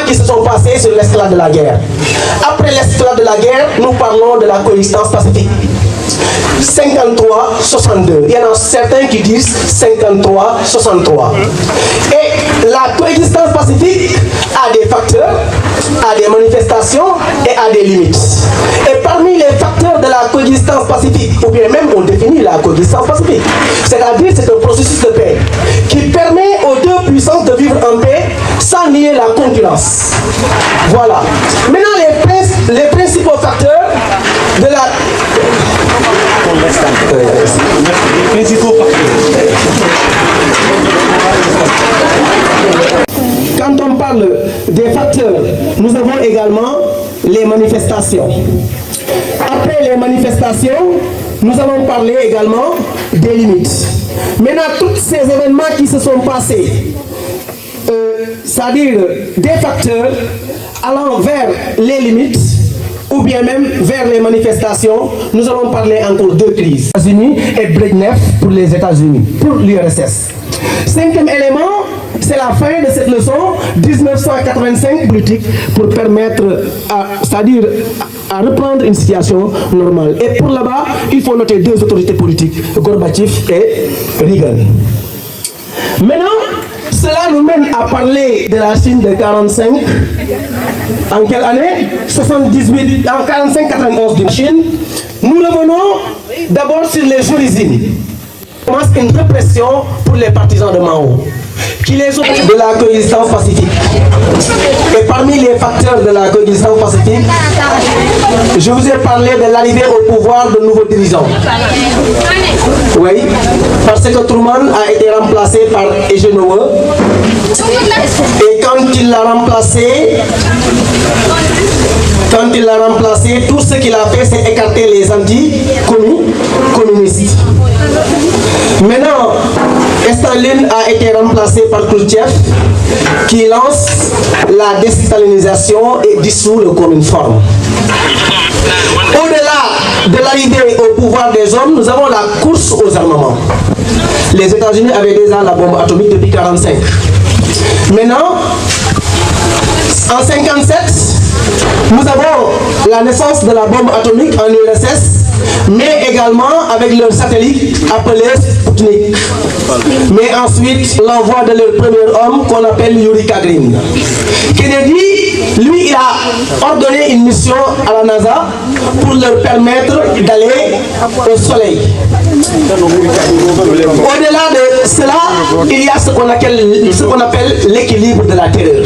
qui se sont passés sur l'escalade de la guerre. Après l'escalade de la guerre, nous parlons de la coexistence pacifique. 53-62. Il y en a certains qui disent 53-63. Et la coexistence pacifique a des facteurs, a des manifestations et a des limites. Et parmi les facteurs de la coexistence pacifique, ou bien même on définit la coexistence pacifique, c'est-à-dire c'est un processus de paix qui permet aux deux puissances de vivre en paix sans nier la concurrence. Voilà. Maintenant, les principaux facteurs de la... Quand on parle des facteurs, nous avons également les manifestations. Après les manifestations, nous allons parler également des limites. Maintenant, tous ces événements qui se sont passés, c'est-à-dire des facteurs allant vers les limites, ou bien même vers les manifestations, nous allons parler encore de crises. Les États-Unis et Brejnev pour les États-Unis, pour l'URSS. Cinquième élément, c'est la fin de cette leçon 1985 politique pour permettre, c'est-à-dire à reprendre une situation normale. Et pour là-bas, il faut noter deux autorités politiques, Gorbatchev et Reagan. Maintenant, cela nous mène à parler de la Chine de 45. En quelle année? 78, en 45-91 d'une Chine. Nous revenons d'abord sur les origines. On commence une répression pour les partisans de Mao, qui les ont de la coexistence pacifique. Et parmi les facteurs de la coexistence pacifique, je vous ai parlé de l'arrivée au pouvoir de nouveaux dirigeants. Oui, parce que Truman a été remplacé par Eisenhower. Et quand il l'a remplacé, tout ce qu'il a fait, c'est écarter les anti-communistes. Maintenant, Staline a été remplacé par Khrouchtchev, qui lance la déstalinisation et dissout le Cominform. Au-delà de l'arrivée au pouvoir des hommes, nous avons la course aux armements. Les États-Unis avaient déjà la bombe atomique depuis 1945. Maintenant, en 1957, nous avons la naissance de la bombe atomique en URSS, mais également avec leur satellite appelé Sputnik. Mais ensuite, l'envoi de leur premier homme qu'on appelle Yuri Gagarin. Kennedy, lui, il a ordonné une mission à la NASA pour leur permettre d'aller au Soleil. Au-delà de cela, il y a ce qu'on appelle l'équilibre de la terreur.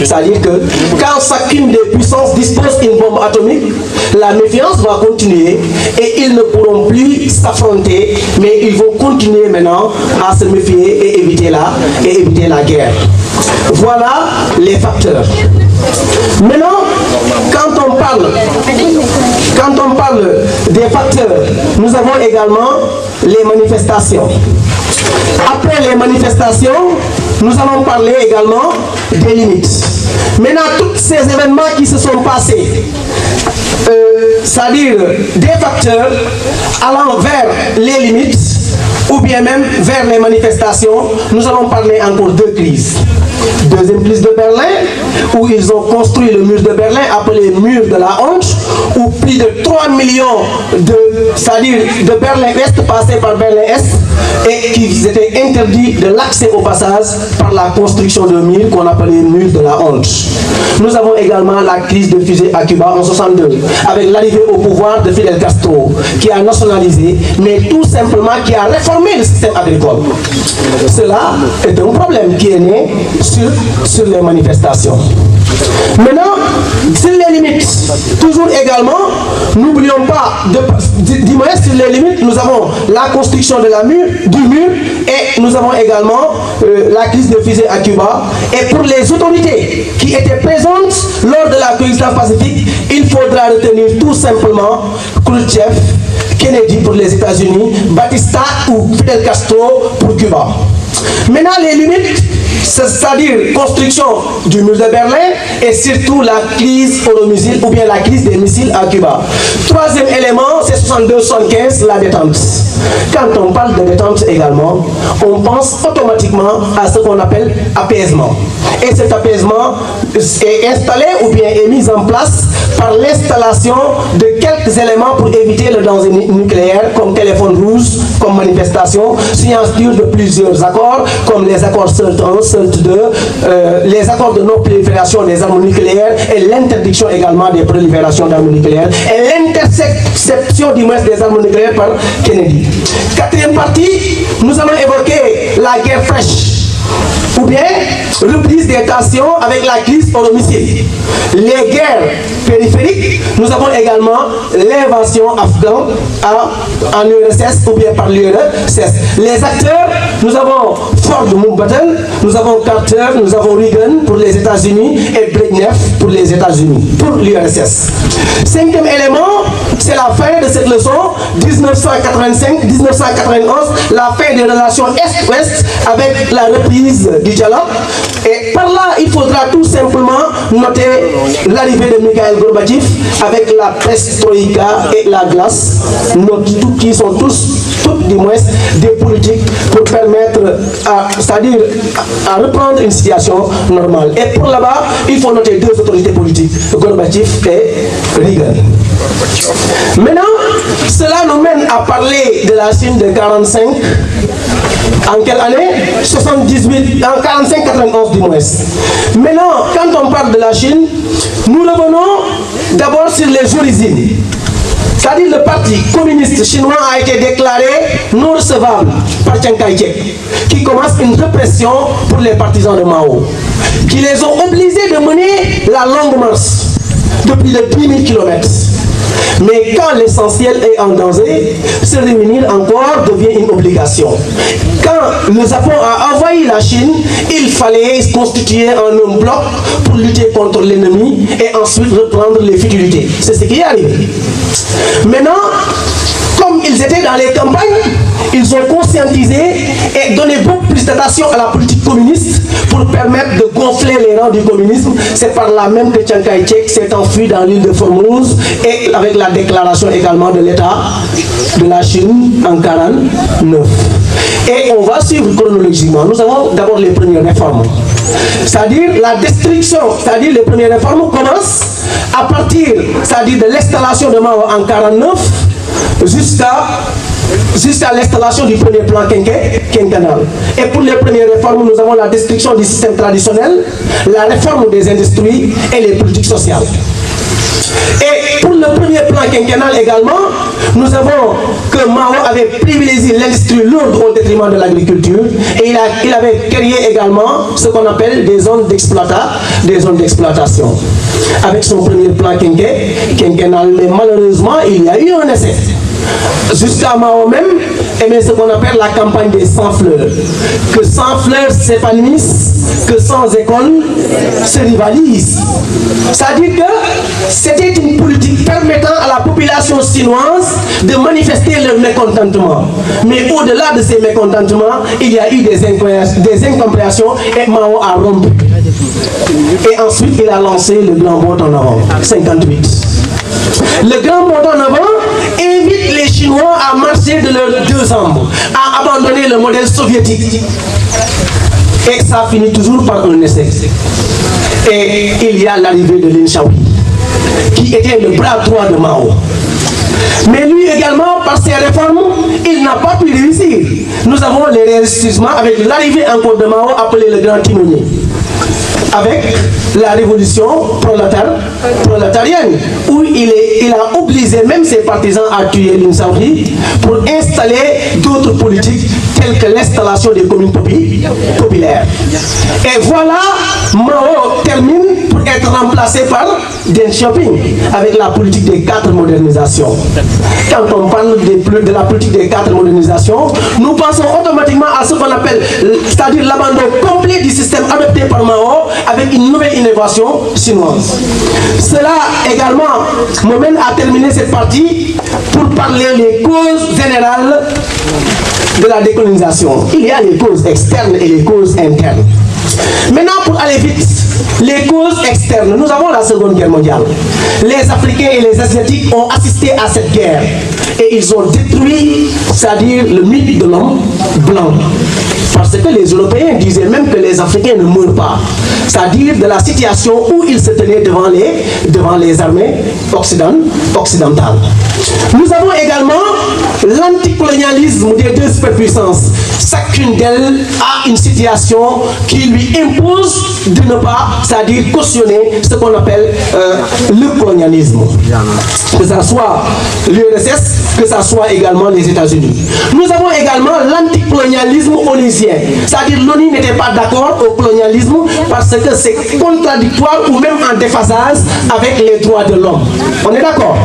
C'est-à-dire que quand chacune des puissances dispose d'une bombe atomique, la méfiance va continuer et ils ne pourront plus s'affronter, mais ils vont continuer maintenant à se méfier et éviter la guerre. Voilà les facteurs. Maintenant, quand on parle des facteurs, nous avons également les manifestations. Après les manifestations, nous allons parler également des limites. Maintenant, tous ces événements qui se sont passés, c'est-à-dire des facteurs allant vers les limites, ou bien même vers les manifestations, nous allons parler encore de crises. Deuxième crise de Berlin, où ils ont construit le mur de Berlin, appelé mur de la honte, où plus de 3 millions de Berlin-Est passaient par Berlin-Est et qu'ils étaient interdits de l'accès au passage par la construction de murs qu'on appelait mur de la honte. Nous avons également la crise de fusée à Cuba en 1962, avec l'arrivée au pouvoir de Fidel Castro, qui a nationalisé, mais tout simplement qui a réformé le système agricole. Cela est un problème qui est né sur les manifestations. Maintenant, sur les limites, toujours également, n'oublions pas, dis-moi, sur les limites, nous avons la construction du mur et nous avons également la crise de fusée à Cuba. Et pour les autorités qui étaient présentes lors de la coexistence pacifique, il faudra retenir tout simplement Khrouchtchev, Kennedy pour les États-Unis, Batista ou Fidel Castro pour Cuba. Maintenant, les limites, c'est-à-dire construction du mur de Berlin et surtout la crise euromissile ou bien la crise des missiles à Cuba. Troisième élément, c'est 62-75, la détente. Quand on parle de détente également, on pense automatiquement à ce qu'on appelle apaisement. Et cet apaisement est installé ou bien est mis en place par l'installation de quelques éléments pour éviter le danger nucléaire, comme téléphone rouge, comme manifestation, signature de plusieurs accords, comme les accords SALT 1, SALT 2, les accords de non-prolifération des armes nucléaires et l'interdiction également des proliférations d'armes nucléaires et l'interception du moins des armes nucléaires par Kennedy. Quatrième partie, nous allons évoquer la guerre fraîche ou bien reprise des tensions avec la crise euromissile. Les guerres périphériques, nous avons également l'invasion afghane en URSS ou bien par l'URSS. Les acteurs, nous avons Ford Mountbatten, nous avons Carter, nous avons Reagan pour les États-Unis et Brezhnev pour les États-Unis, pour l'URSS. Cinquième élément, c'est la fin de cette leçon, 1985-1991, la fin des relations Est-Ouest avec la reprise du dialogue. Et par là, il faudra tout simplement noter l'arrivée de Mikhail Gorbatchev avec la perestroïka et la glace, qui sont toutes du moins des politiques pour permettre c'est-à-dire à reprendre une situation normale. Et pour là-bas, il faut noter deux autorités politiques, Gorbatchev et Reagan. Maintenant, cela nous mène à parler de la Chine de 45. En quelle année? 78, en 45-91 du moins. Maintenant, quand on parle de la Chine, nous revenons d'abord sur les origines. C'est-à-dire le parti communiste chinois a été déclaré non recevable par Chiang Kai-shek, qui commence une répression pour les partisans de Mao, qui les ont obligés de mener la longue marche depuis les 10 000 km. Mais quand l'essentiel est en danger, se réunir encore devient une obligation. Quand le Japon a envahi la Chine, il fallait se constituer en un bloc pour lutter contre l'ennemi et ensuite reprendre les futilités. C'est ce qui est arrivé. Maintenant, comme ils étaient dans les campagnes, ils ont conscientisé et donné beaucoup plus d'attention à la politique communiste pour permettre de gonfler les rangs du communisme. C'est par là même que Chiang Kai-shek s'est enfui dans l'île de Formose et avec la déclaration également de l'État de la Chine en 1949. Et on va suivre chronologiquement. Nous avons d'abord les premières réformes. C'est-à-dire la destruction, c'est-à-dire les premières réformes commencent à partir, c'est-à-dire de l'installation de Mao en 1949 jusqu'à l'installation du premier plan quinquennal. Et pour les premières réformes, nous avons la destruction du système traditionnel, la réforme des industries et les politiques sociales. Et pour le premier plan quinquennal également, nous avons que Mao avait privilégié l'industrie lourde au détriment de l'agriculture et il avait créé également ce qu'on appelle des zones d'exploitation. Avec son premier plan quinquennal, mais malheureusement, il y a eu un essai. Jusqu'à Mao même, et ce qu'on appelle la campagne des 100 fleurs. Que 100 fleurs s'épanouissent, que 100 écoles se rivalisent. C'est-à-dire que c'était une politique permettant à la population chinoise de manifester leur mécontentement. Mais au-delà de ces mécontentements, il y a eu des incompréhensions et Mao a rompu. Et ensuite, il a lancé le grand bond en avant, 58. Le grand bond en avant invite les Chinois à marcher de leurs deux jambes, à abandonner le modèle soviétique. Et ça finit toujours par un essai. Et il y a l'arrivée de Lin Shaoqi, qui était le bras droit de Mao. Mais lui également, par ses réformes, il n'a pas pu réussir. Nous avons les réussissements avec l'arrivée encore de Mao, appelé le grand timonier. Avec la révolution prolétarienne, où il a obligé même ses partisans à tuer Lin Shaoqi pour installer d'autres politiques telles que l'installation des communes populaires. Et voilà, Mao termine pour être remplacé par Deng Xiaoping avec la politique des 4 modernisations. Quand on parle de la politique des 4 modernisations, nous pensons automatiquement à ce qu'on appelle, c'est-à-dire l'abandon complet du système adopté par Mao avec une nouvelle innovation chinoise. Cela également me mène à terminer cette partie pour parler des causes générales de la décolonisation. Il y a les causes externes et les causes internes. Maintenant, pour aller vite, les causes externes, nous avons la Seconde Guerre mondiale. Les Africains et les Asiatiques ont assisté à cette guerre et ils ont détruit, c'est-à-dire le mythe de l'homme blanc. Parce que les Européens disaient même que les Africains ne meurent pas. C'est-à-dire de la situation où ils se tenaient devant les armées occidentales. Nous avons également l'anticolonialisme des deux superpuissances. Chacune d'elles a une situation qui lui impose de ne pas, c'est-à-dire cautionner ce qu'on appelle le colonialisme. Que ce soit l'URSS, que ce soit également les États-Unis. Nous avons également l'anticolonialisme onusien. C'est-à-dire l'ONU n'était pas d'accord au colonialisme parce que c'est contradictoire ou même en déphasage avec les droits de l'homme. On est d'accord?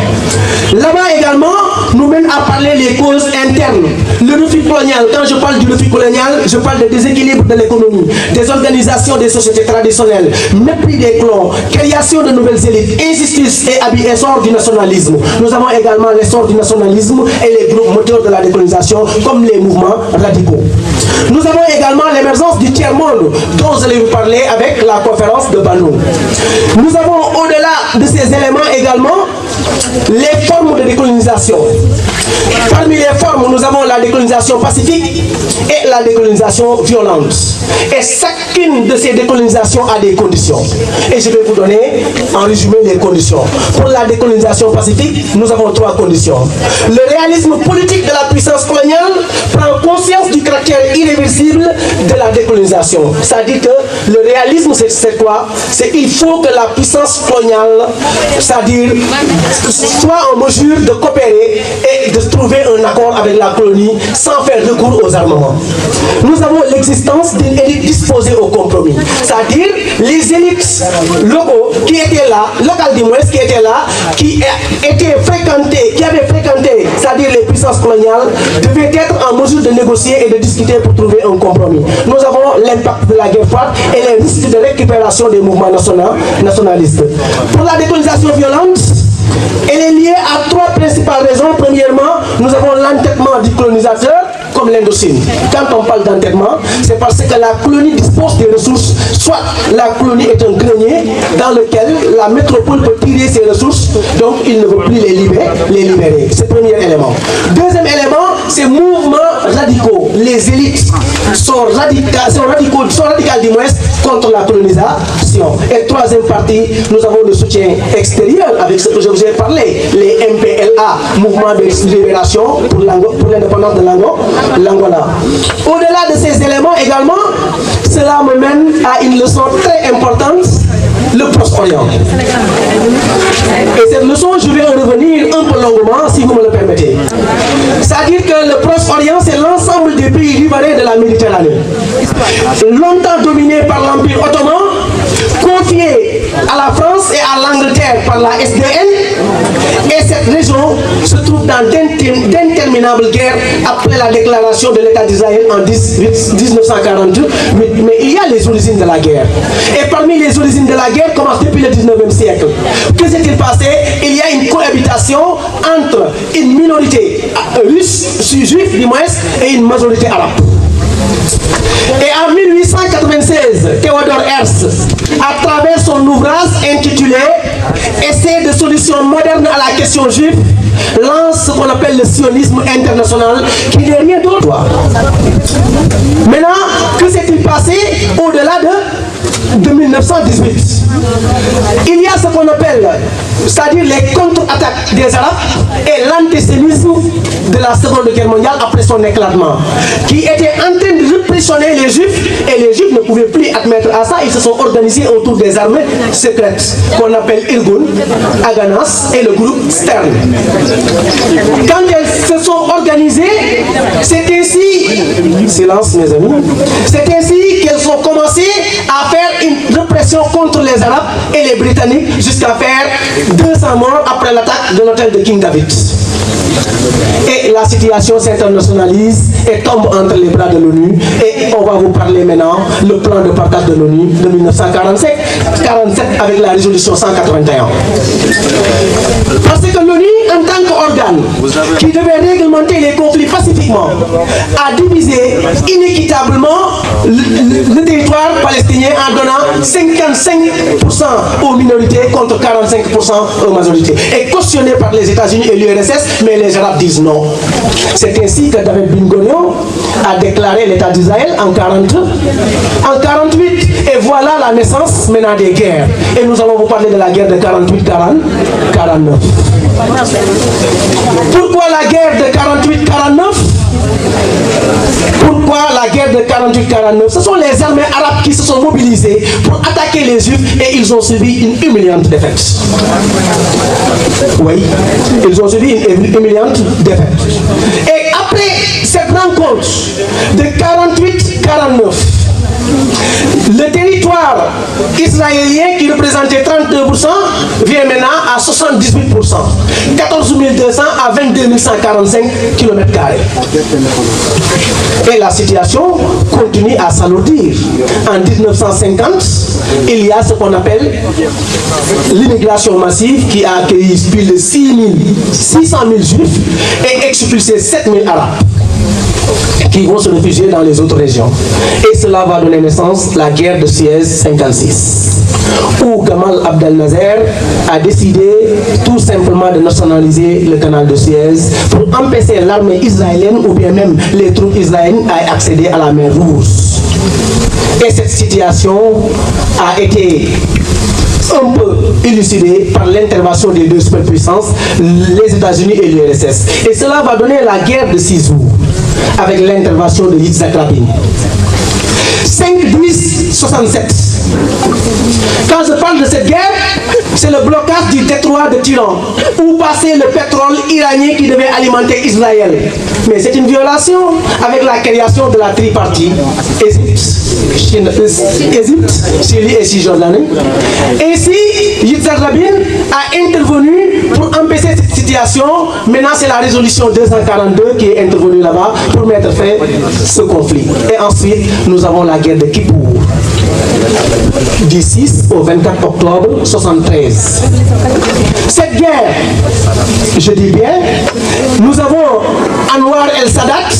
Là-bas également, nous mène à parler les causes internes. Le refus colonial, quand je parle du refus colonial, je parle de déséquilibre de l'économie, des organisations des sociétés traditionnelles, mépris des clans, création de nouvelles élites, injustice et essor du nationalisme. Nous avons également l'essor du nationalisme et les groupes moteurs de la décolonisation comme les mouvements radicaux. Nous avons également l'émergence du tiers-monde dont je vais vous parler avec la conférence de Bandung. Nous avons au-delà de ces éléments également les formes de décolonisation. Parmi les formes, nous avons la décolonisation pacifique et la décolonisation violente. Et chacune de ces décolonisations a des conditions. Et je vais vous donner en résumé les conditions. Pour la décolonisation pacifique, nous avons 3 conditions. Le réalisme politique de la puissance coloniale prend conscience du caractère irréversible de la décolonisation. C'est-à-dire que le réalisme, c'est quoi? C'est qu'il faut que la puissance coloniale, c'est-à-dire soit en mesure de coopérer et de trouver un accord avec la colonie sans faire recours aux armements. Nous avons l'existence d'une élite disposée au compromis. C'est-à-dire les élites locaux qui étaient là, locales du moins, qui étaient là, qui étaient fréquentées, qui avaient fréquenté, c'est-à-dire les puissances coloniales, devaient être en mesure de négocier et de discuter pour trouver un compromis. Nous avons l'impact de la guerre froide et les risques de récupération des mouvements nationalistes. Pour la décolonisation violente, elle est liée à 3 principales raisons. Premièrement, nous avons l'entêtement du colonisateur, comme l'Indochine. Quand on parle d'entêtement, c'est parce que la colonie dispose des ressources. Soit la colonie est un grenier dans lequel la métropole peut tirer ses ressources, donc il ne veut plus les libérer. C'est le premier élément. Deuxième élément, c'est mouvements radicaux. Les élites sont radicales du moins contre la colonisation. Et troisième partie, nous avons le soutien extérieur avec ce que je vous ai parlé, les MPLA, Mouvement de libération pour l'indépendance de l'Angola. Au-delà de ces éléments également, cela me mène à une leçon très importante, le Proche-Orient. Et cette leçon, je vais en revenir un peu longuement, si vous me le permettez. C'est-à-dire que le Proche-Orient, c'est l'ensemble des pays riverains de la Méditerranée. Longtemps dominé par l'Empire ottoman, confié à la France et à l'Angleterre par la SDN, et cette région se trouve dans d'interminables guerres après la déclaration de l'État d'Israël en 1948, mais il y a les origines de la guerre. Et parmi les origines de la guerre commence depuis le 19e siècle. Que s'est-il passé? Il y a une cohabitation entre une minorité russe, juive du moins, et une majorité arabe. Et en 1896, Théodore Herzl, à travers son ouvrage intitulé Essai de solution moderne à la question juive, lance ce qu'on appelle le sionisme international, qui n'est rien d'autre. Maintenant, que s'est-il passé au-delà de 1918? Il y a ce qu'on appelle, c'est-à-dire les contre-attaques des Arabes et l'antisémitisme de la Seconde Guerre mondiale après son éclatement, qui était en train de répressionner les Juifs, et les Juifs ne pouvaient plus admettre à ça. Ils se sont organisés autour des armées secrètes qu'on appelle Irgun, Aganas et le groupe Stern. Quand elles se sont organisées, c'est ainsi, silence mes amis, c'est ainsi qu'elles ont commencé à faire une répression contre les Arabes et les Britanniques jusqu'à faire 200 morts après l'attaque de l'hôtel de King David. Et la situation s'internationalise et tombe entre les bras de l'ONU. Et on va vous parler maintenant le plan de partage de l'ONU de 1947 avec la résolution 181. Parce que l'ONU, en tant qu'organe qui devait réglementer les conflits pacifiquement, a divisé inéquitablement le territoire palestinien en donnant 55% aux minorités contre 45% aux majorités. Et cautionné par les États-Unis et l'URSS, mais les Arabes disent non. C'est ainsi que David Ben Gurion a déclaré l'État d'Israël en 48. Et voilà la naissance maintenant des guerres. Et nous allons vous parler de la guerre de 48-49. Pourquoi la guerre de 48-49? Pourquoi la guerre de 48-49? Ce sont les armées arabes qui se sont mobilisées pour attaquer les Juifs et ils ont subi une humiliante défaite. Oui, ils ont subi une humiliante défaite. Et après cette rencontre de 48-49, le territoire israélien qui représentait 32% vient maintenant à 78%. 14 200 à 22 145 km². Et la situation continue à s'alourdir. En 1950, il y a ce qu'on appelle l'immigration massive qui a accueilli plus de 600 000 juifs et expulsé 7 000 arabes qui vont se réfugier dans les autres régions. Et cela va donner naissance à la guerre de Suez 56, où Gamal Abdel Nasser a décidé tout simplement de nationaliser le canal de Suez pour empêcher l'armée israélienne ou bien même les troupes israéliennes à accéder à la mer Rouge. Et cette situation a été un peu élucidée par l'intervention des deux superpuissances, les États-Unis et l'URSS. Et cela va donner la guerre de 6 jours, avec l'intervention de Yitzhak Rabin. 5-10-67. Quand je parle de cette guerre, c'est le blocage du détroit de Tiran, où passait le pétrole iranien qui devait alimenter Israël. Mais c'est une violation avec la création de la tripartie Égypte, Syrie et Cisjordanie. Ainsi, Yitzhak Rabin a intervenu pour empêcher cette situation. Maintenant, c'est la résolution 242 qui est intervenue là-bas pour mettre fin à ce conflit. Et ensuite, nous avons la guerre de Kippour, du 6 au 24 octobre 1973. Cette guerre, je dis bien, nous avons Anwar el-Sadat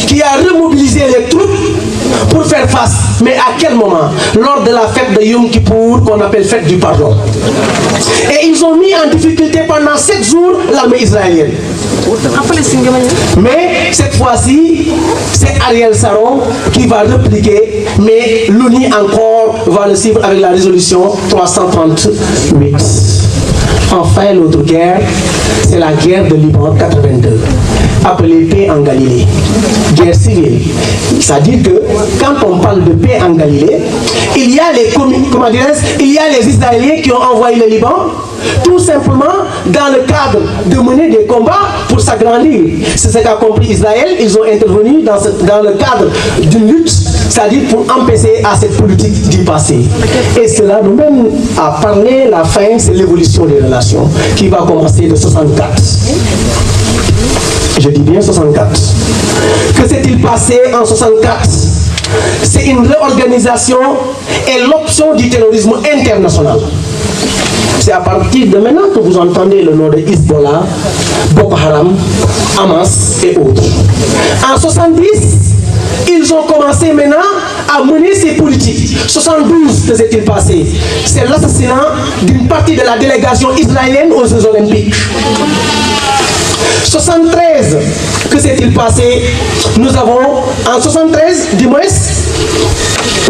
qui a remobilisé les troupes pour faire face. Mais à quel moment? Lors de la fête de Yom Kippour, qu'on appelle fête du pardon. Et ils ont mis en difficulté pendant 7 jours l'armée israélienne. Mais cette fois-ci, c'est Ariel Sharon qui va répliquer, mais l'ONU encore va le suivre avec la résolution 338. Enfin, l'autre guerre, c'est la guerre de Liban 82, appelée paix en Galilée. Guerre civile. C'est-à-dire que quand on parle de paix en Galilée, il y a les Israéliens qui ont envoyé le Liban, tout simplement dans le cadre de mener des combats pour s'agrandir. C'est ce qu'a compris Israël. Ils ont intervenu dans le cadre d'une lutte, c'est-à-dire pour empêcher à cette politique d'y passer. Et cela nous mène à parler, la fin, c'est l'évolution des relations qui va commencer de 64. Je dis bien 64. Que s'est-il passé en 64? C'est une réorganisation et l'option du terrorisme international. C'est à partir de maintenant que vous entendez le nom de Hezbollah, Boko Haram, Hamas et autres. En 70, ils ont commencé maintenant à mener ces politiques. 72, que s'est-il passé? C'est l'assassinat d'une partie de la délégation israélienne aux Jeux Olympiques. 73, que s'est-il passé? Nous avons, en 73, du moins,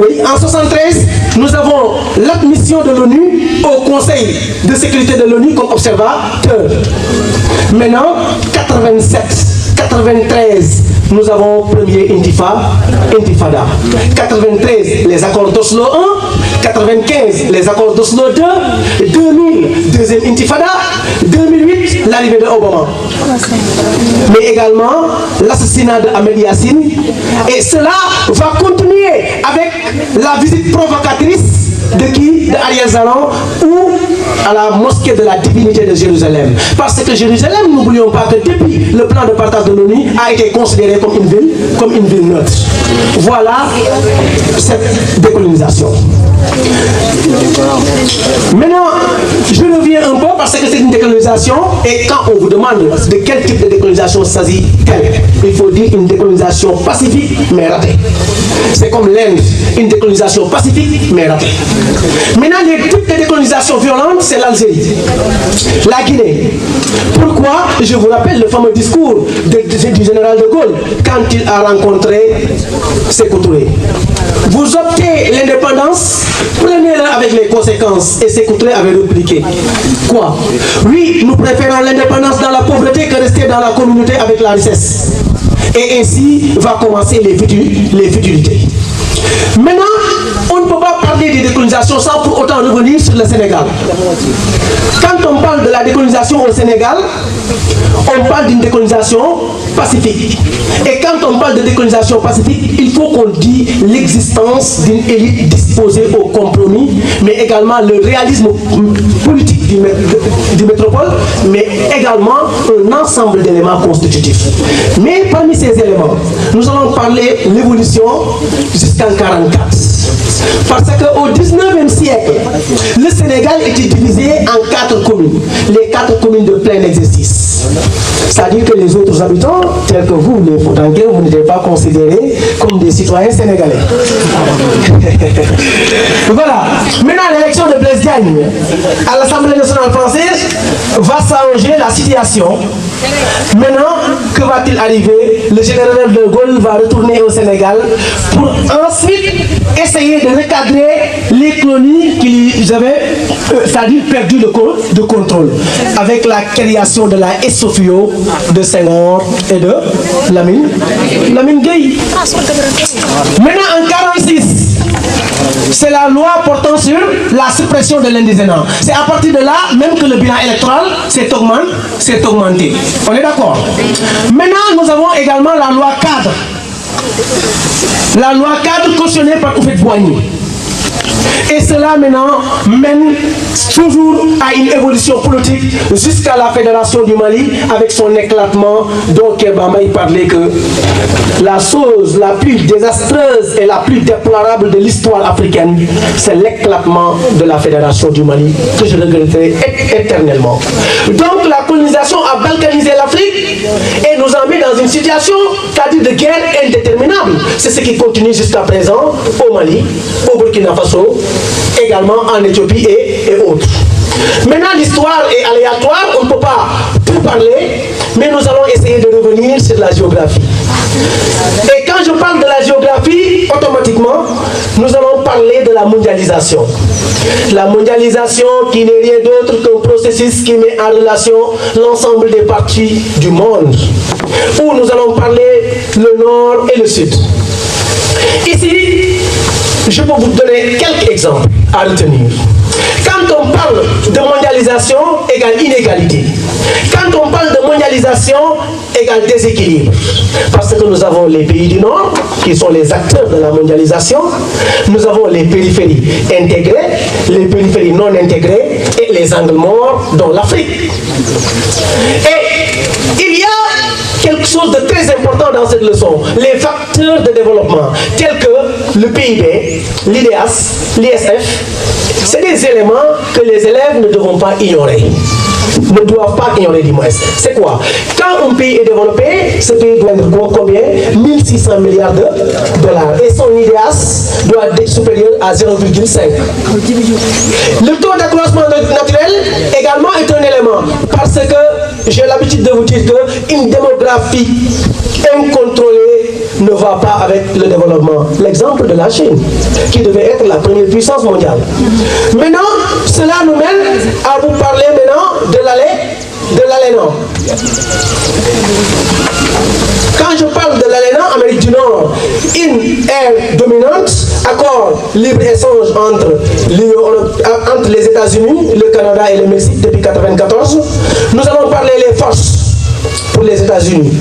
oui, en 73, nous avons l'admission de l'ONU au Conseil de sécurité de l'ONU comme observateur. Maintenant, 87, 93, nous avons premier intifada. 93, les accords d'Oslo 1, 95, les accords d'Oslo 2, 2000, deuxième intifada, 2008, l'arrivée de Obama. Mais également l'assassinat de Ahmed Yassine. Et cela va continuer avec la visite provocatrice de qui? De Ariel Sharon ou à la mosquée de la divinité de Jérusalem. Parce que Jérusalem, n'oublions pas que depuis le plan de partage de l'ONU a été considéré comme une ville neutre. Voilà cette décolonisation. Maintenant, je reviens un peu parce que c'est une décolonisation décolonisation, et quand on vous demande de quel type de décolonisation s'agit-elle, il faut dire une décolonisation pacifique mais ratée. C'est comme l'Inde, une décolonisation pacifique mais ratée. Maintenant, les types de décolonisation violente, c'est l'Algérie, la Guinée. Pourquoi? Je vous rappelle le fameux discours du général de Gaulle quand il a rencontré Sékou Touré. Vous optez l'indépendance, prenez-la avec les conséquences. Et Sékou Touré avait répliqué. Quoi? Oui, nous préférons l'indépendance dans la pauvreté que rester dans la communauté avec la richesse. Et ainsi va commencer les futilités. Maintenant, on ne peut pas parler de décolonisation sans pour autant revenir sur le Sénégal. Quand on parle de la décolonisation au Sénégal, on parle d'une décolonisation pacifique. Et quand on parle de décolonisation pacifique, il faut qu'on dise l'existence d'une élite disposée au compromis, mais également le réalisme politique du métropole, mais également un ensemble d'éléments constitutifs. Mais parmi ces éléments, nous allons parler de l'évolution jusqu'en 1944. Parce qu'au 19e siècle, le Sénégal était divisé en 4 communes, les 4 communes de plein exercice. C'est-à-dire que les autres habitants, tels que vous, les Foutanguais, vous n'étiez pas considérés comme des citoyens sénégalais. Voilà. Maintenant, l'élection de Blaise Diagne à l'Assemblée nationale française va s'arranger la situation. Maintenant, que va-t-il arriver? Le général de Gaulle va retourner au Sénégal pour ensuite essayer de recadrer les colonies qu'ils avaient, c'est-à-dire perdu le contrôle, avec la création de la SOFIO de Senghor et de Lamine Gueye. Maintenant, en 1946, c'est la loi portant sur la suppression de l'indigénat. C'est à partir de là même que le bilan électoral s'est augmenté. On est d'accord? Maintenant, nous avons également la loi cadre. La loi cadre cautionnée par Houphouët-Boigny. Et cela maintenant mène toujours à une évolution politique jusqu'à la Fédération du Mali avec son éclatement dont Kebamba parlait que la chose la plus désastreuse et la plus déplorable de l'histoire africaine, c'est l'éclatement de la Fédération du Mali que je regretterai éternellement. Donc la colonisation a balkanisé l'Afrique et nous a mis dans une situation, c'est-à-dire de guerre indéterminable. C'est ce qui continue jusqu'à présent au Mali, au Burkina Faso, également en Éthiopie et autres. Maintenant, l'histoire est aléatoire, on ne peut pas tout parler, mais nous allons essayer de revenir sur la géographie. Et quand je parle de la géographie, automatiquement, nous allons parler de la mondialisation. La mondialisation qui n'est rien d'autre qu'un processus qui met en relation l'ensemble des parties du monde, où nous allons parler le nord et le sud. Ici, je peux vous donner quelques exemples à retenir. Quand on parle de mondialisation, égale inégalité. Quand on parle de mondialisation, égale déséquilibre. Parce que nous avons les pays du Nord, qui sont les acteurs de la mondialisation. Nous avons les périphéries intégrées, les périphéries non intégrées et les angles morts, dont l'Afrique. Et il y a quelque chose de très important dans cette leçon, les facteurs de développement, tels que le PIB, l'IDEAS, l'ISF. C'est des éléments que les élèves ne devront pas ignorer. Ne doivent pas ignorer du moins. C'est quoi? Quand un pays est développé, ce pays doit être combien? 1600 milliards de dollars. Et son IDEAS doit être supérieur à 0,5. Le taux d'accroissement naturel également est un élément. Parce que j'ai l'habitude de vous dire qu'une démographie incontrôlée ne va pas avec le développement. L'exemple de la Chine, qui devait être la première puissance mondiale. Maintenant, cela nous mène à vous parler maintenant de l'ALENA. Quand je parle de l'ALENA, Amérique du Nord, une ère dominante, accord libre-échange entre les États-Unis, le Canada et le Mexique depuis 1994, nous allons parler les forces pour les États-Unis.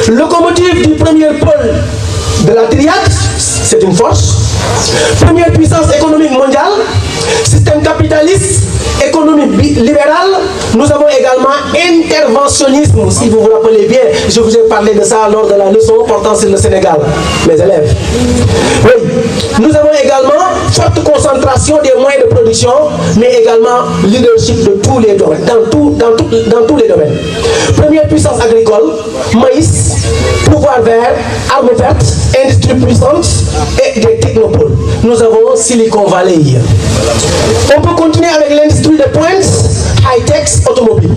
Locomotive du premier pôle de la triade, c'est une force. Première puissance économique mondiale, système capitaliste, économie libérale, Nous avons également interventionnisme, si vous vous rappelez bien, je vous ai parlé de ça lors de la leçon portant sur le Sénégal, mes élèves. Oui, nous avons également forte concentration des moyens de production, mais également leadership de tous les domaines, dans tous les domaines. Première puissance agricole, maïs, pouvoir vert, armes vertes, industrie puissante et des technopoles. Nous avons Silicon Valley. On peut continuer avec l'industrie de pointe, high-tech, automobile.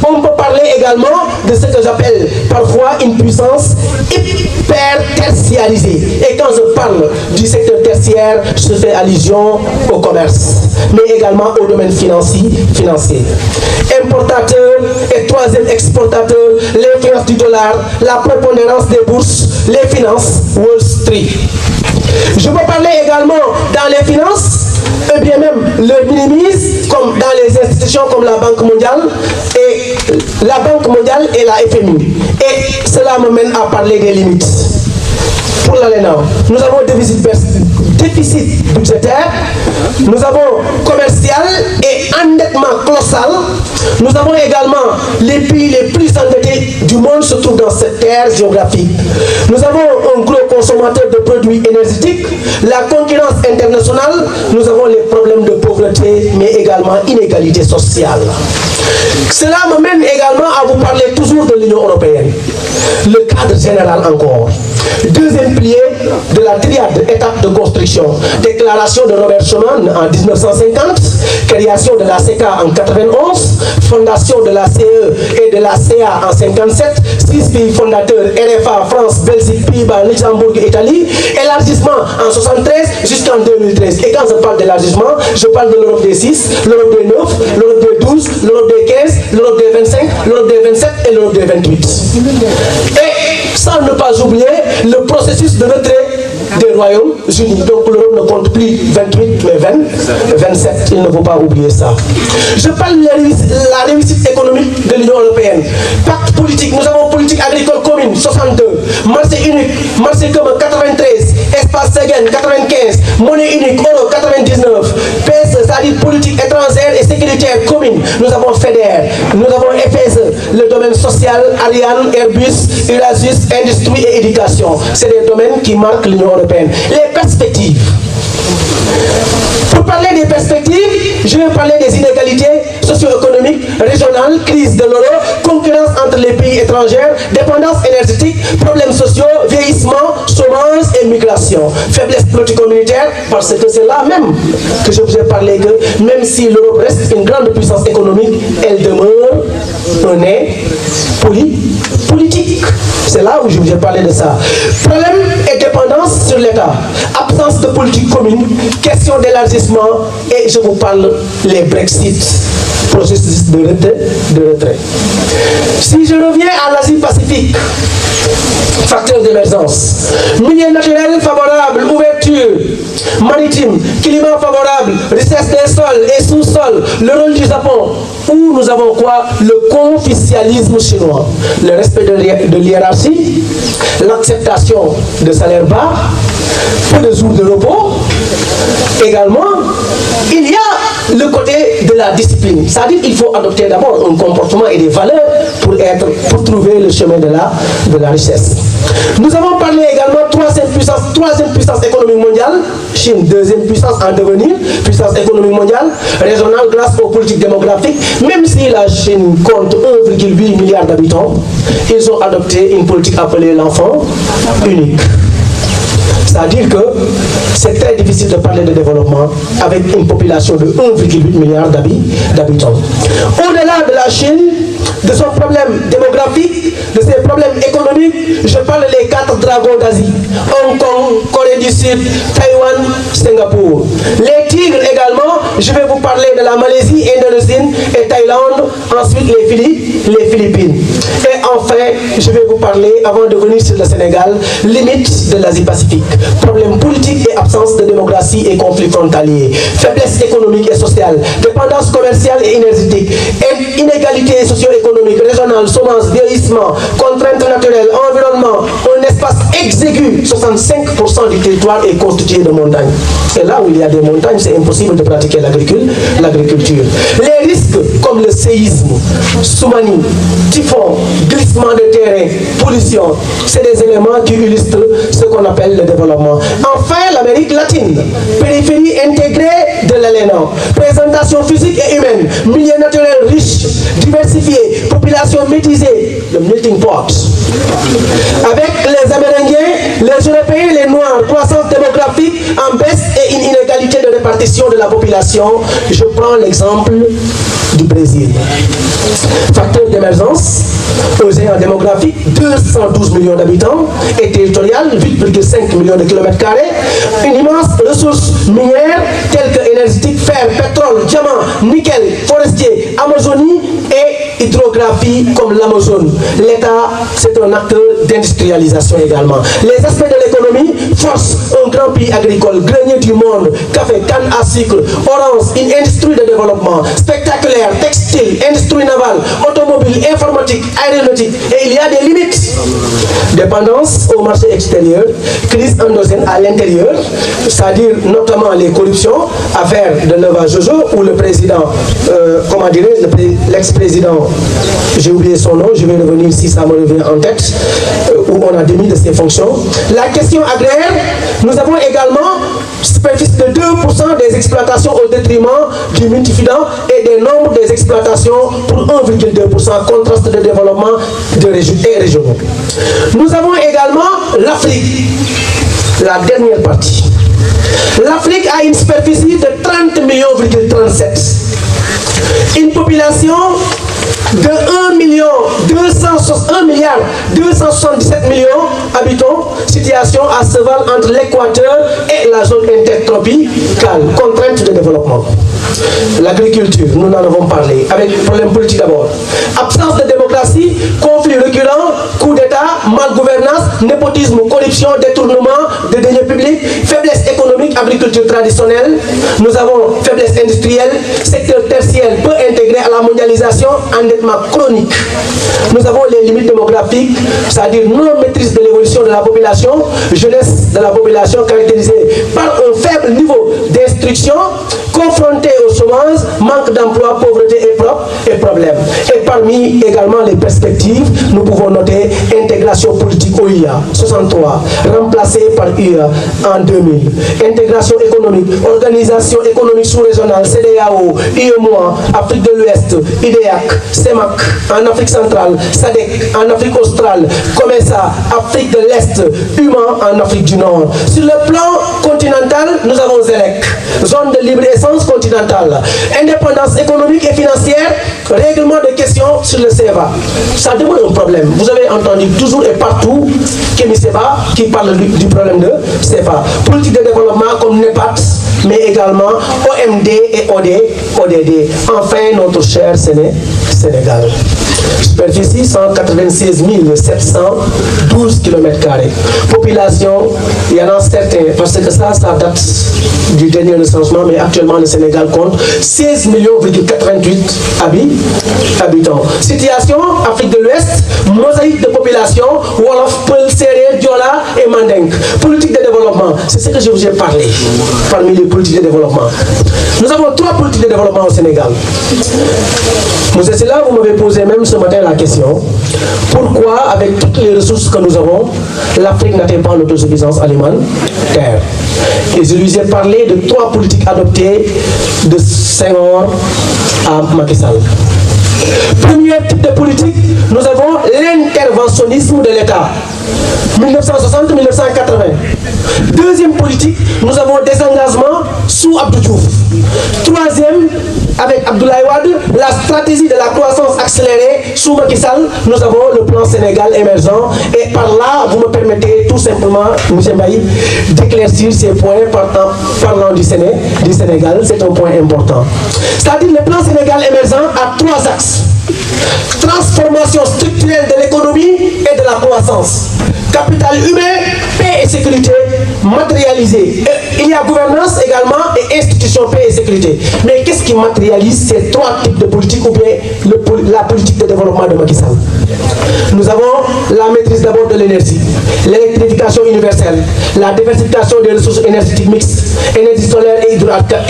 On peut parler également de ce que j'appelle parfois une puissance hyper-tertiarisée. Et quand je parle du secteur tertiaire, je fais allusion au commerce, mais également au domaine financier. Importateur et troisième exportateur, l'influence du dollar, la prépondérance des bourses, les finances, Wall Street. Je peux parler également dans les finances, et bien même le minimise, comme dans les institutions comme la Banque mondiale et la FMI. Et cela me mène à parler des limites. Pour l'ALENA, nous avons déficit budgétaire, nous avons commercial et endettement colossal. Nous avons également les pays les plus endettés du monde se trouvent dans cette terre géographique. Nous avons un gros consommateur de produits énergétiques, la concurrence internationale, nous avons les problèmes de pauvreté, mais également inégalité sociale. Cela me mène également à vous parler toujours de l'Union européenne. Le cadre général encore. Deuxième pilier de la triade étape de construction. Déclaration de Robert Schuman en 1950, création de la CECA en 91, fondation de la CE et de la CA en 57, 6 pays fondateurs, RFA, France, Belgique, Pays-Bas, Luxembourg et Italie, élargissement en 73 jusqu'en 2013. Et quand je parle d'élargissement, je parle de l'Europe des 6, l'Europe des 9, l'Europe des 12, l'Europe des 15, l'Europe des 25, l'Europe des 27 et l'Europe des 28. Et sans ne pas oublier le processus de retrait des Royaumes-Unis. Donc l'Europe ne compte plus 28 mais 27. Il ne faut pas oublier ça. Je parle de la réussite économique de l'Union européenne. Pacte politique, nous avons politique agricole commune 62, marché unique, marché commun 93, espace Schengen 95, monnaie unique euro 99, PSE, c'est-à-dire politique étrangère et sécuritaire commune. Nous avons FEDER, nous avons FSE, le domaine social, Ariane, Airbus, Erasmus, industrie et éducation. C'est des domaines qui marquent l'Union européenne. Les perspectives. Pour parler des perspectives, je vais parler des inégalités socio-économiques, régionales, crise de l'euro, concurrence entre les pays étrangers, dépendance énergétique, problèmes sociaux, vieillissement, chômage et migration. Faiblesse politico-militaire, parce que c'est là même que je vous ai parlé que même si l'Europe reste une grande puissance économique, elle demeure un nez politique. C'est là où je vous ai parlé de ça. Problème et dépendance sur l'État. Absence de politique commune, question d'élargissement et je vous parle les Brexit, processus de retrait. Si je reviens à l'Asie-Pacifique, facteurs d'émergence, milieu naturel favorable, ouverture, maritime, climat favorable, richesse des sols et sous-sols, le rôle du Japon, où nous avons quoi? Le confucianisme chinois, le respect de l'hiérarchie, l'acceptation de salaires bas, peu de jours de repos. Également, il y a le côté de la discipline, c'est-à-dire qu'il faut adopter d'abord un comportement et des valeurs pour trouver le chemin de la richesse. Nous avons parlé également troisième puissance économique mondiale, Chine, deuxième puissance en devenir, puissance économique mondiale, régionale grâce aux politiques démographiques. Même si la Chine compte 1,8 milliard d'habitants, ils ont adopté une politique appelée l'enfant unique. C'est-à-dire que c'est très difficile de parler de développement avec une population de 1,8 milliard d'habitants. Au-delà de la Chine, de son problème démographique, de ses problèmes économiques, je parle des 4 dragons d'Asie. Hong Kong, Corée du Sud, Taïwan, Singapour. Les tigres également, je vais vous parler de la Malaisie, Indonésie et Thaïlande, ensuite les Philippines. Et enfin, je vais vous parler, avant de venir sur le Sénégal, limites de l'Asie-Pacifique. Problèmes politiques et absence de démocratie et conflits frontaliers. Faiblesse économique et sociale, dépendance commerciale et énergétique, inégalité socio-économique, régionale, chômage, vieillissement, contraintes naturelles, environnement, un espace exigu, 65% du territoire est constitué de montagnes. Et là où il y a des montagnes, c'est impossible de pratiquer l'agriculture. Les risques comme comme le séisme, tsunami, typhon, glissement de terrain, pollution. C'est des éléments qui illustrent ce qu'on appelle le développement. Enfin, l'Amérique latine, périphérie intégrée de l'ELENA, présentation physique et humaine, milieu naturel riche, diversifié, population métisée, le melting pot. Avec les Amérindiens, les Européens, les Noirs, croissance démographique en baisse et une inégalité de répartition de la population. Je prends l'exemple du Brésil. Facteur d'émergence, océan démographique, 212 millions d'habitants, et territorial, 8,5 millions de kilomètres carrés, une immense ressource minière telle que énergétique, fer, pétrole, diamant, nickel, forestier, Amazonie et hydrographie comme l'Amazone. L'État, c'est un acteur d'industrialisation également. Les aspects de l'économie, force, un grand pays agricole, grenier du monde, café, canne à sucre, orange, une industrie de développement, spectaculaire, textile, industrie navale, automobile, informatique, aéronautique, et il y a des limites. Dépendance au marché extérieur, crise endogène à l'intérieur, c'est-à-dire notamment les corruptions, affaire de Neva Jojo, où le président, comment dirais-je, l'ex-président, j'ai oublié son nom, je vais revenir si ça me revient en tête, où on a démis de ses fonctions. La question agraire, nous avons également superficie de 2% des exploitations au détriment du multifidant et des nombres des exploitations pour 1,2%, contraste de développement de régionaux. Nous avons également l'Afrique, la dernière partie. L'Afrique a une superficie de 30 millions,37. Une population de 1 milliard 277 millions habitants, situation à cheval entre l'équateur et la zone intertropicale, contrainte de développement. L'agriculture, nous en avons parlé, avec problème politique d'abord. Absence de démocratie, conflit récurrent, coup d'État, malgouvernance, népotisme, corruption, détournement de deniers publics, faiblesse économique, agriculture traditionnelle. Nous avons faiblesse industrielle, secteur tertiaire peu intégré à la mondialisation, endettement chronique. Nous avons les limites démographiques, c'est-à-dire non-maîtrise de l'évolution de la population, jeunesse de la population caractérisée par un faible niveau d'instruction, confrontée au chômage, manque d'emploi, pauvreté et problèmes. Et parmi également les perspectives, nous pouvons noter intégration politique OIA 63, remplacée par UA en 2000. Intégration économique, organisation économique sous-régionale, CEDEAO, UEMOA, Afrique de l'Ouest, IDEAC, CEMAC, en Afrique centrale, SADC, en Afrique australe, COMESA, Afrique de l'Est, UMA en Afrique du Nord. Sur le plan continental, nous avons ZELEC, zone de libre-essence continentale, indépendance économique et financière, règlement de questions sur le CEVA. Ça demande un problème. Vous avez entendu toujours et partout Kémy Séba qui parle du problème de CEVA. Politique de développement comme NEPAT, mais également OMD et ODD. Enfin, notre cher Sénégal. Superficie 196 712 km². Population, il y en a certains, parce que ça date du dernier recensement, mais actuellement le Sénégal compte 16,88 millions habitants. Situation, Afrique de l'Ouest, mosaïque de population, Wolof, Peul, Sérère, Diola et Mandingue. Politique de développement, c'est ce que je vous ai parlé parmi les politiques de développement. Nous avons 3 politiques de développement au Sénégal. Monsieur Silla, vous m'avez posé même ce matin la question, pourquoi avec toutes les ressources que nous avons, l'Afrique n'atteint pas l'autosuffisance alimentaire? Et je lui ai parlé de 3 politiques adoptées de Senghor à Macky Sall. Premier type de politique, nous avons l'interventionnisme de l'État. 1960-1980. Deuxième politique, nous avons désengagement sous Abdou Diouf. Troisième, avec Abdoulaye Wade, la stratégie de la croissance accélérée sous Macky Sall. Nous avons le plan Sénégal émergent. Et par là, vous me permettez tout simplement, M. Mbaye, d'éclaircir ces points parlant du Sénégal. C'est un point important. C'est-à-dire le plan Sénégal émergent a 3 axes. Transformation structurelle de l'économie et de la croissance. capital humain, paix et sécurité matérialisée. Il y a gouvernance également et institution, paix et sécurité. Mais qu'est-ce qui matérialise ces trois types de politiques ou bien la politique de développement de Macky Sall? Nous avons la maîtrise d'abord de l'énergie, l'électrification universelle, la diversification des ressources énergétiques mixtes, énergie solaire et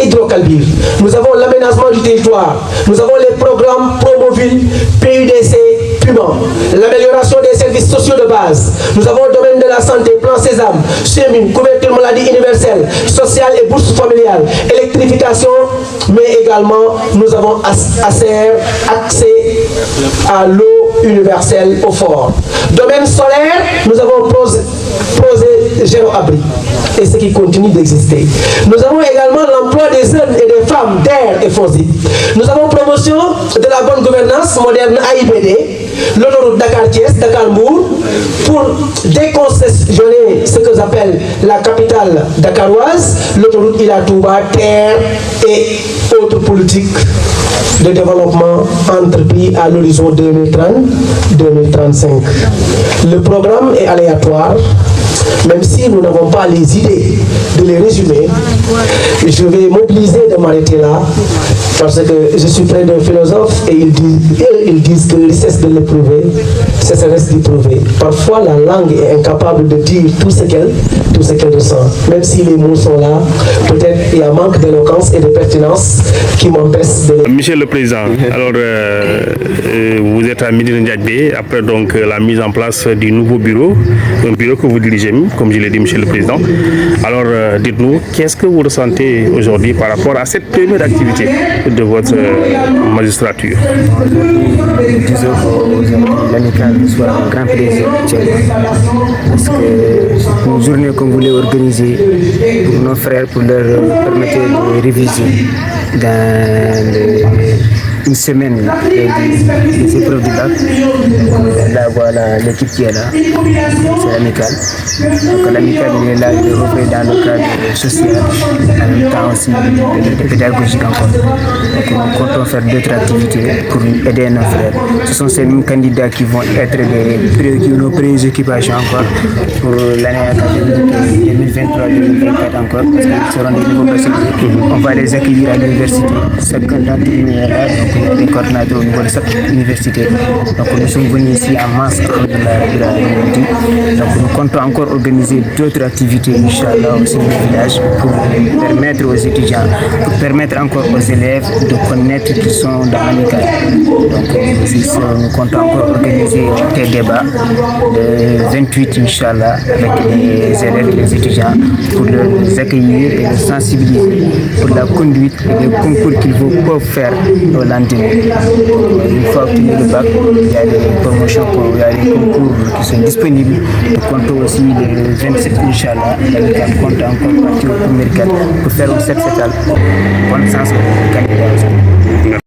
hydrocarbures. Nous avons l'aménagement du territoire. Nous avons les programmes Promoville, PUDC, Puma, l'amélioration des services sociaux de base. Nous avons le domaine de la santé, plan Sésame, SEMIN, couverture maladie universelle, sociale et bourse familiale, électrification, mais également nous avons accès à l'eau universelle au fort. Domaine solaire, nous avons posé zéro abri et ce qui continue d'exister. Nous avons également l'emploi des jeunes et des femmes d'air et foncier. Nous avons promotion de la bonne gouvernance moderne AIBD, l'autoroute Dakar-Thiès, Dakar-Mbour, pour décongestionner ce que j'appelle la capitale dakaroise, l'autoroute Ila Touba, terre et autres politiques de développement entrepris à l'horizon 2030-2035. Le programme est aléatoire, même si nous n'avons pas les idées de les résumer. Je vais m'obliger de m'arrêter là, parce que je suis près d'un philosophe et ils disent que richesse de l'éprouver, c'est reste d'éprouver. Parfois, la langue est incapable de dire tout ce qu'elle ressent. Même si les mots sont là, peut-être il y a un manque d'éloquence et de pertinence qui m'empêche de les... Monsieur le Président, alors vous êtes à Médina Ndiaye après donc la mise en place du nouveau bureau, un bureau que vous dirigez, comme je l'ai dit, Monsieur le Président. Alors dites-nous, qu'est-ce que vous ressentez aujourd'hui par rapport à cette première activité de votre magistrature? Disons l'amicale soit un grand plaisir parce que une journée qu'on voulait organiser pour nos frères, pour leur permettre de réviser dans une semaine des épreuves du bac. Là voilà l'équipe qui est là, c'est l'amicale. Donc l'amicale il est là, il est repris dans le cadre social, en même temps aussi pédagogique encore. Donc nous comptons faire d'autres activités pour aider nos frères. Ce sont ces mêmes candidats qui vont être nos préoccupations encore pour l'année académique 2023-2024 encore, parce qu'ils seront des nouveaux bacheliers. On va les accueillir à l'université. Chacun d'entre eux est là, donc il y a des coordinateurs au niveau de cette université. Donc nous sommes venus ici en masse, donc nous comptons encore organiser d'autres activités, Inch'Allah, aussi dans le village, pour permettre aux étudiants, pour permettre encore aux élèves de connaître qu'ils sont dans l'amicale. Donc nous comptons encore organiser des débats le 28, Inch'Allah, avec les élèves et les étudiants pour les accueillir et les sensibiliser pour la conduite et les concours qu'ils peuvent faire au lendemain. Une fois obtenu le bac, il y a des promotions, il y a des concours qui sont disponibles. Nous comptons aussi le 27, Inch'Allah, l'amicale compte encore partir au premier cadre pour faire un 7-7. Bonne chance aux candidats.